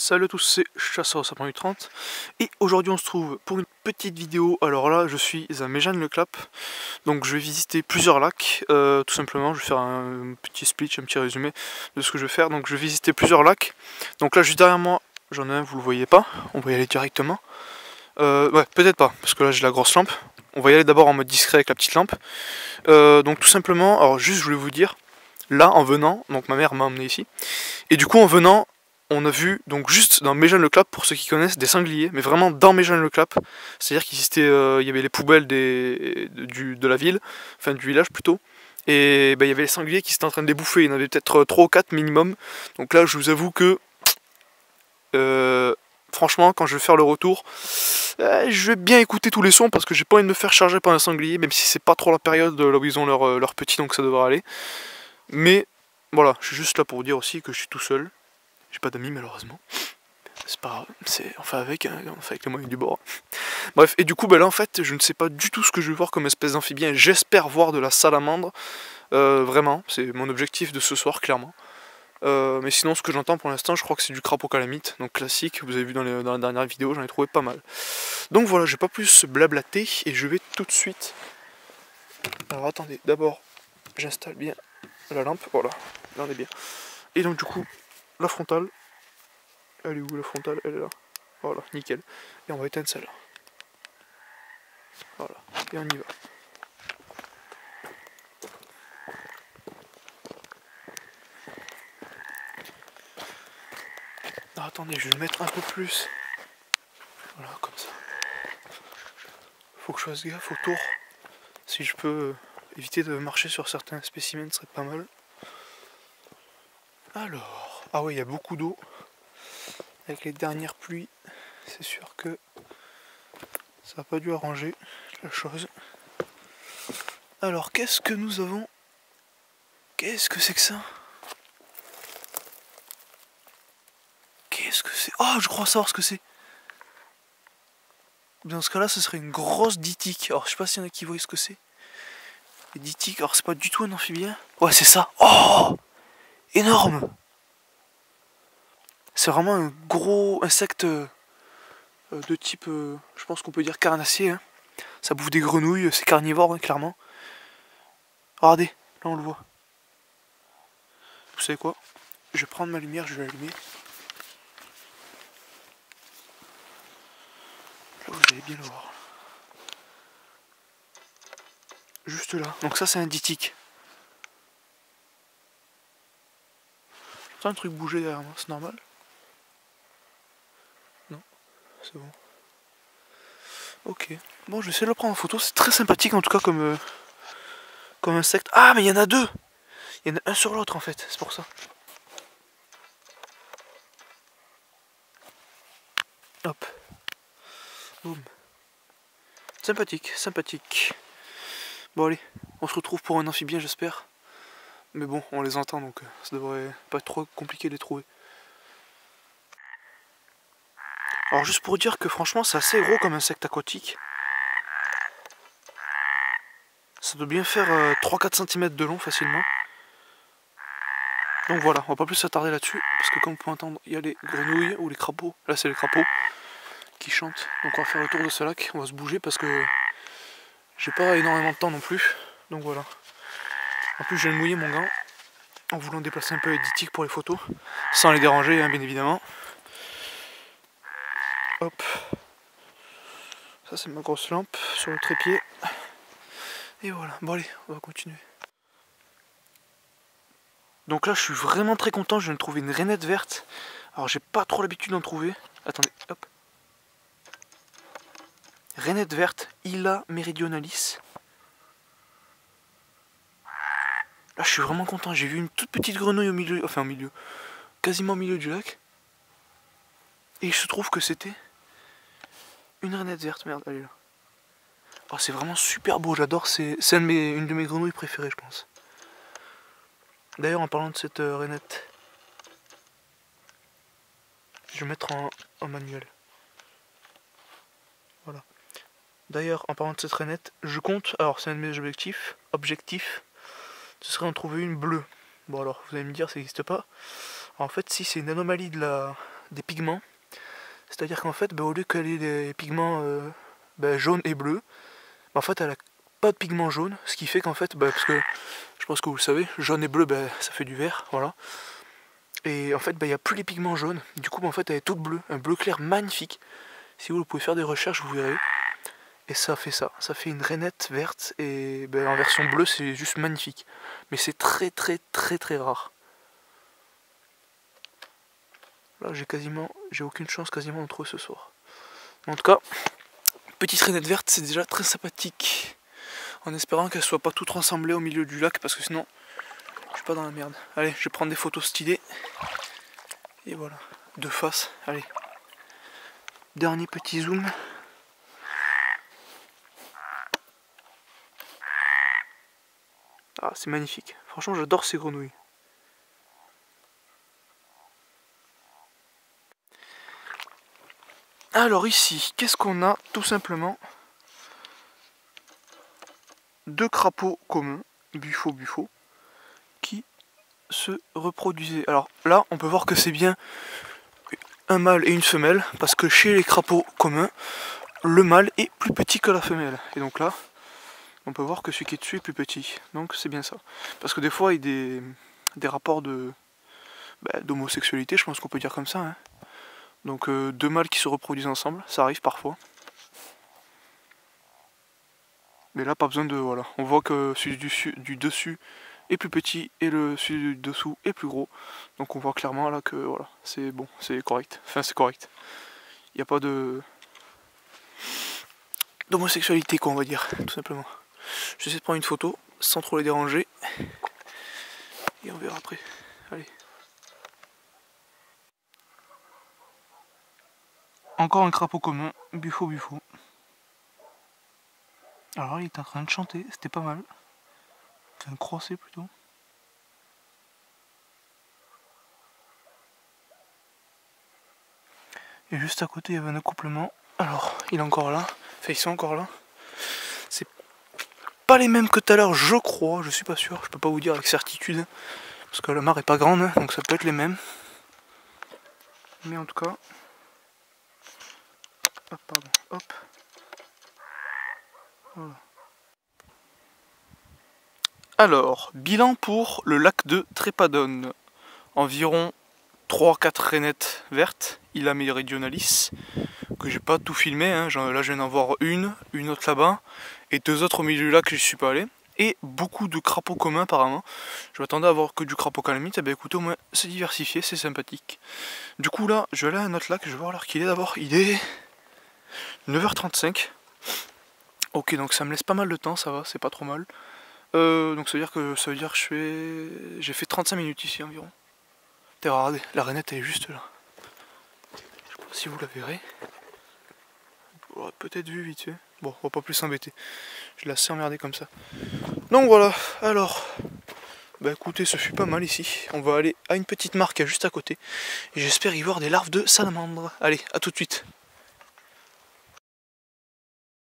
Salut à tous, c'est Chasseur Sapin 30 et aujourd'hui on se trouve pour une petite vidéo. Alors là je suis à Méjeanne-le-Clap, donc je vais visiter plusieurs lacs, tout simplement. Je vais faire un petit speech, un petit résumé de ce que je vais faire. Donc je vais visiter plusieurs lacs. Donc là juste derrière moi j'en ai un, vous le voyez pas, on va y aller directement. Ouais, peut-être pas, parce que là j'ai la grosse lampe. On va y aller d'abord en mode discret avec la petite lampe. Donc tout simplement, alors juste je voulais vous dire, là en venant, donc ma mère m'a emmené ici, et du coup en venant, on a vu, donc juste dans Méjeanne-le-Clap, pour ceux qui connaissent, des sangliers, mais vraiment dans Méjeanne-le-Clap, c'est-à-dire qu'il y avait les poubelles de la ville, enfin du village plutôt, et il y avait les sangliers qui étaient en train de les bouffer, il y en avait peut-être 3 ou 4 minimum, donc là je vous avoue que, franchement quand je vais faire le retour, je vais bien écouter tous les sons, parce que j'ai pas envie de me faire charger par un sanglier, même si c'est pas trop la période là où ils ont leurs petits, donc ça devrait aller, mais voilà, je suis juste là pour vous dire aussi que je suis tout seul. J'ai pas d'amis malheureusement. C'est pas grave, on fait avec les moyens du bord. Bref, et du coup, là en fait, je ne sais pas du tout ce que je vais voir comme espèce d'amphibien. J'espère voir de la salamandre. Vraiment, c'est mon objectif de ce soir, clairement. Mais sinon, ce que j'entends pour l'instant, je crois que c'est du crapaud calamite. Donc classique, vous avez vu dans la dernière vidéo, j'en ai trouvé pas mal. Donc voilà, je vais pas plus blablater et je vais tout de suite. Alors attendez, d'abord, j'installe bien la lampe. Voilà, là on est bien. Et donc du coup, la frontale. Elle est où la frontale? Elle est là. Voilà, nickel. Et on va éteindre celle-là. Voilà, et on y va. Ah, attendez, je vais le mettre un peu plus. Voilà, comme ça. Faut que je fasse gaffe autour. Si je peux éviter de marcher sur certains spécimens, ce serait pas mal. Alors, ah ouais, il y a beaucoup d'eau. Avec les dernières pluies, c'est sûr que ça n'a pas dû arranger la chose. Alors, qu'est-ce que nous avons? Qu'est-ce que c'est que ça? Qu'est-ce que c'est? Oh, je crois savoir ce que c'est. Dans ce cas-là, ce serait une grosse ditique. Alors, je sais pas s'il y en a qui voient ce que c'est. Les ditiques, alors c'est pas du tout un amphibien. Ouais, c'est ça. Oh, énorme. C'est vraiment un gros insecte de type, je pense qu'on peut dire carnassier. Hein. Ça bouffe des grenouilles, c'est carnivore, hein, clairement. Regardez, là on le voit. Vous savez quoi? Je vais prendre ma lumière, je vais l'allumer. Là vous allez bien le voir. Juste là. Donc ça c'est un ditique. J'entends un truc bouger derrière moi, c'est normal? Non, c'est bon. Ok. Bon, je vais essayer de le prendre en photo. C'est très sympathique en tout cas comme insecte. Ah, mais il y en a deux! Il y en a un sur l'autre en fait, c'est pour ça. Hop. Boum. Sympathique, sympathique. Bon allez, on se retrouve pour un amphibien j'espère. Mais bon, on les entend donc ça devrait pas être trop compliqué de les trouver. Alors juste pour dire que franchement c'est assez gros comme insecte aquatique. Ça doit bien faire 3-4 cm de long facilement. Donc voilà, on va pas plus s'attarder là-dessus, parce que comme vous pouvez entendre, il y a les grenouilles ou les crapauds. Là c'est les crapauds qui chantent. Donc on va faire le tour de ce lac, on va se bouger parce que j'ai pas énormément de temps non plus. Donc voilà. En plus je viens de mouiller mon gant en voulant déplacer un peu les ditiques pour les photos, sans les déranger hein, bien évidemment. Hop. Ça c'est ma grosse lampe sur le trépied. Et voilà, bon allez, on va continuer. Donc là je suis vraiment très content, je viens de trouver une rainette verte. Alors j'ai pas trop l'habitude d'en trouver. Attendez, hop. Rainette verte, Hyla meridionalis. Là je suis vraiment content, j'ai vu une toute petite grenouille au milieu, enfin au milieu, quasiment au milieu du lac. Et il se trouve que c'était une rainette verte, merde, elle est là. Oh, c'est vraiment super beau, j'adore, c'est une de mes grenouilles préférées je pense. D'ailleurs en parlant de cette rainette, je vais mettre en manuel. Voilà. D'ailleurs en parlant de cette rainette, je compte, alors c'est un de mes objectifs, ce serait d'en trouver une bleue. Bon alors vous allez me dire ça n'existe pas. Alors, en fait si c'est une anomalie de des pigments. C'est-à-dire qu'en fait, au lieu qu'elle ait des pigments jaunes et bleus, en fait elle a pas de pigments jaunes, ce qui fait qu'en fait, parce que je pense que vous le savez, jaune et bleu, ça fait du vert, voilà. Et en fait, il n'y a plus les pigments jaunes, du coup, en fait, elle est toute bleue, un bleu clair magnifique. Si vous pouvez faire des recherches, vous verrez. Et ça fait une rainette verte, et en version bleue, c'est juste magnifique. Mais c'est très très très très rare. Là, j'ai aucune chance quasiment de trouver ce soir. En tout cas, petite rainette verte, c'est déjà très sympathique. En espérant qu'elle soit pas toute rassemblée au milieu du lac, parce que sinon, je suis pas dans la merde. Allez, je vais prendre des photos stylées. Et voilà, de face, allez. Dernier petit zoom. Ah, c'est magnifique. Franchement, j'adore ces grenouilles. Alors ici, qu'est-ce qu'on a? Tout simplement deux crapauds communs, buffo, qui se reproduisaient. Alors là, on peut voir que c'est bien un mâle et une femelle, parce que chez les crapauds communs, le mâle est plus petit que la femelle. Et donc là, on peut voir que celui qui est dessus est plus petit. Donc c'est bien ça. Parce que des fois, il y a des rapports d'homosexualité, je pense qu'on peut dire comme ça. Hein. Donc deux mâles qui se reproduisent ensemble, ça arrive parfois. Mais là, pas besoin de... Voilà. On voit que celui du dessus est plus petit et celui du dessous est plus gros. Donc on voit clairement là que voilà, c'est bon, c'est correct. Enfin, c'est correct. Il n'y a pas d'homosexualité, quoi, on va dire, tout simplement. J'essaie de prendre une photo sans trop les déranger. Et on verra après. Allez. Encore un crapaud commun, buffo. Alors il est en train de chanter, c'était pas mal. C'est un croisé plutôt. Et juste à côté il y avait un accouplement. Alors il est encore là, enfin ils sont encore là. C'est pas les mêmes que tout à l'heure, je crois, je suis pas sûr, je peux pas vous dire avec certitude. Parce que la mare est pas grande, donc ça peut être les mêmes. Mais en tout cas... Hop, pardon, hop. Voilà. Alors, bilan pour le lac de Trépadone. Environ 3-4 rainettes vertes, Ila meridionalis, que j'ai pas tout filmé, hein. Là je viens d'en voir une autre là-bas, et deux autres au milieu du lac que je suis pas allé. Et beaucoup de crapauds communs apparemment. Je m'attendais à avoir que du crapaud calamite, et bien écoutez, au moins c'est diversifié, c'est sympathique. Du coup là, je vais aller à un autre lac, je vais voir l'heure qu'il est d'abord. Il est 9h35. Ok, donc ça me laisse pas mal de temps, ça va, c'est pas trop mal. Donc ça veut dire que j'ai fait 35 minutes ici environ. Regardez, la rainette elle est juste là. Je sais pas si vous la verrez. Vous l'aurez peut-être vu vite fait. Bon, on va pas plus s'embêter. Je l'ai assez emmerdé comme ça. Donc voilà, alors. Écoutez, ce fut pas mal ici. On va aller à une petite mare qui est juste à côté. Et j'espère y voir des larves de salamandre. Allez, à tout de suite.